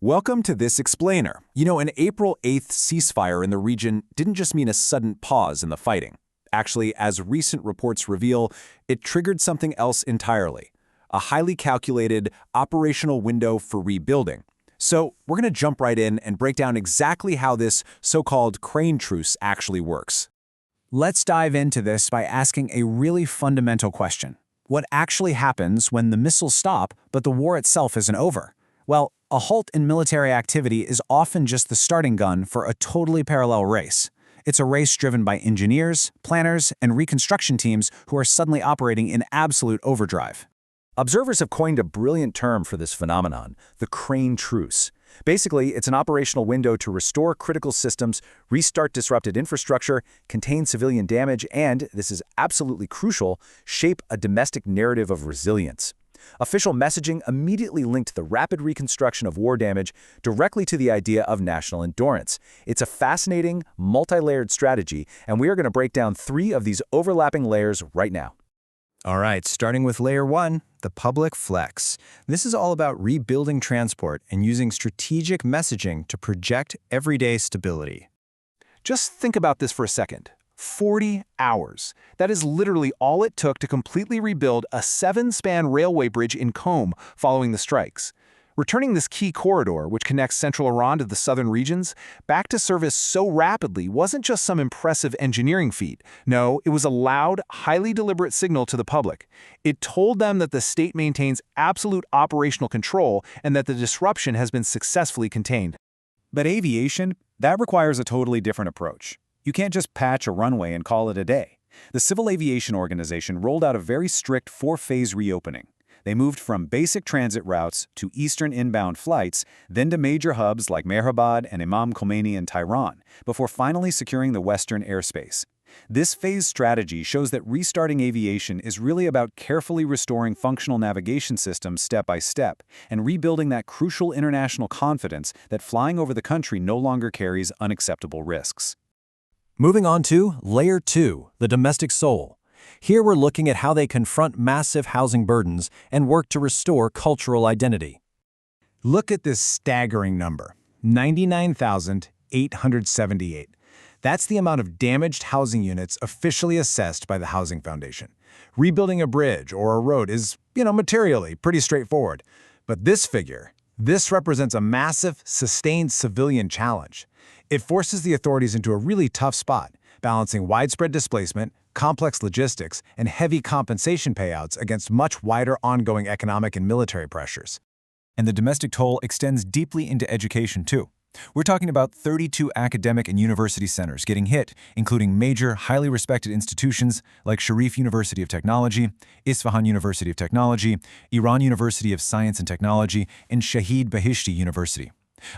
Welcome to this explainer. An April 8th ceasefire in the region didn't just mean a sudden pause in the fighting. Actually, as recent reports reveal, it triggered something else entirely, a highly calculated operational window for rebuilding. So we're going to jump right in and break down exactly how this so-called crane truce actually works. Let's dive into this by asking a really fundamental question. What actually happens when the missiles stop, but the war itself isn't over? Well, a halt in military activity is often just the starting gun for a totally parallel race. It's a race driven by engineers, planners, and reconstruction teams who are suddenly operating in absolute overdrive. Observers have coined a brilliant term for this phenomenon, the crane truce. Basically, it's an operational window to restore critical systems, restart disrupted infrastructure, contain civilian damage, and, this is absolutely crucial, shape a domestic narrative of resilience. Official messaging immediately linked the rapid reconstruction of war damage directly to the idea of national endurance. It's a fascinating, multi-layered strategy, and we are going to break down 3 of these overlapping layers right now. All right, starting with layer 1, the public flex. This is all about rebuilding transport and using strategic messaging to project everyday stability. Just think about this for a second. 40 hours. That is literally all it took to completely rebuild a 7-span railway bridge in Qom following the strikes. Returning this key corridor, which connects central Iran to the southern regions, back to service so rapidly wasn't just some impressive engineering feat. No, it was a loud, highly deliberate signal to the public. It told them that the state maintains absolute operational control and that the disruption has been successfully contained. But aviation, that requires a totally different approach. You can't just patch a runway and call it a day. The Civil Aviation Organization rolled out a very strict 4-phase reopening. They moved from basic transit routes to eastern inbound flights, then to major hubs like Mehrabad and Imam Khomeini in Tehran, before finally securing the western airspace. This phase strategy shows that restarting aviation is really about carefully restoring functional navigation systems step by step and rebuilding that crucial international confidence that flying over the country no longer carries unacceptable risks. Moving on to Layer 2, the domestic soul. Here we're looking at how they confront massive housing burdens and work to restore cultural identity. Look at this staggering number, 99,878. That's the amount of damaged housing units officially assessed by the Housing Foundation. Rebuilding a bridge or a road is, materially pretty straightforward. But this figure, this represents a massive, sustained civilian challenge. It forces the authorities into a really tough spot, balancing widespread displacement, complex logistics, and heavy compensation payouts against much wider ongoing economic and military pressures. And the domestic toll extends deeply into education, too. We're talking about 32 academic and university centers getting hit, including major, highly respected institutions like Sharif University of Technology, Isfahan University of Technology, Iran University of Science and Technology, and Shahid Bahishti University.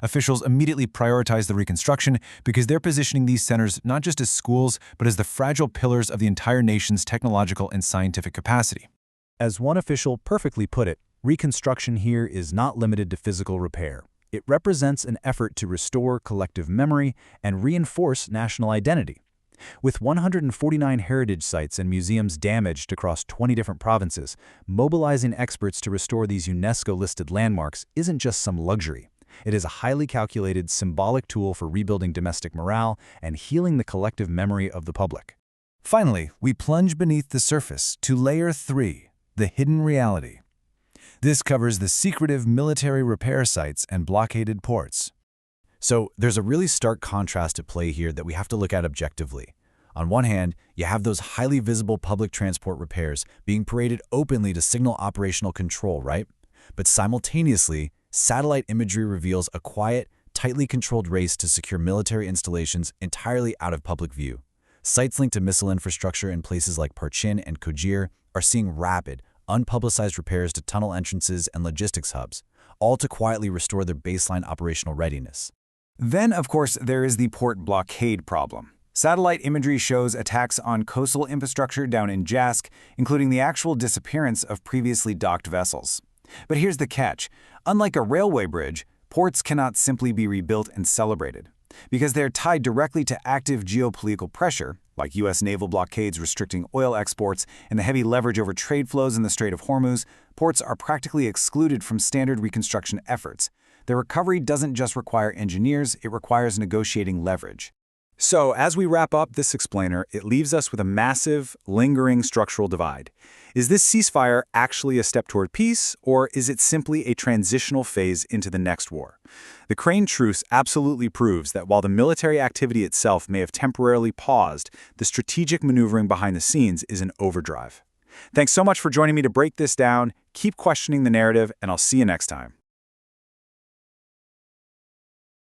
Officials immediately prioritize the reconstruction because they're positioning these centers not just as schools, but as the fragile pillars of the entire nation's technological and scientific capacity. As one official perfectly put it, reconstruction here is not limited to physical repair. It represents an effort to restore collective memory and reinforce national identity. With 149 heritage sites and museums damaged across 20 different provinces, mobilizing experts to restore these UNESCO-listed landmarks isn't just some luxury. It is a highly calculated, symbolic tool for rebuilding domestic morale and healing the collective memory of the public. Finally, we plunge beneath the surface to Layer 3, the hidden reality. This covers the secretive military repair sites and blockaded ports. So there's a really stark contrast at play here that we have to look at objectively. On one hand, you have those highly visible public transport repairs being paraded openly to signal operational control, right? But simultaneously, satellite imagery reveals a quiet, tightly controlled race to secure military installations entirely out of public view. Sites linked to missile infrastructure in places like Parchin and Khojir are seeing rapid, unpublicized repairs to tunnel entrances and logistics hubs, all to quietly restore their baseline operational readiness. Then, of course, there is the port blockade problem. Satellite imagery shows attacks on coastal infrastructure down in Jask, including the actual disappearance of previously docked vessels. But here's the catch. Unlike a railway bridge, ports cannot simply be rebuilt and celebrated. Because they're tied directly to active geopolitical pressure, like U.S. naval blockades restricting oil exports and the heavy leverage over trade flows in the Strait of Hormuz, ports are practically excluded from standard reconstruction efforts. The recovery doesn't just require engineers, it requires negotiating leverage. So, as we wrap up this explainer, it leaves us with a massive, lingering structural divide. Is this ceasefire actually a step toward peace, or is it simply a transitional phase into the next war? The Crane Truce absolutely proves that while the military activity itself may have temporarily paused, the strategic maneuvering behind the scenes is in overdrive. Thanks so much for joining me to break this down. Keep questioning the narrative, and I'll see you next time.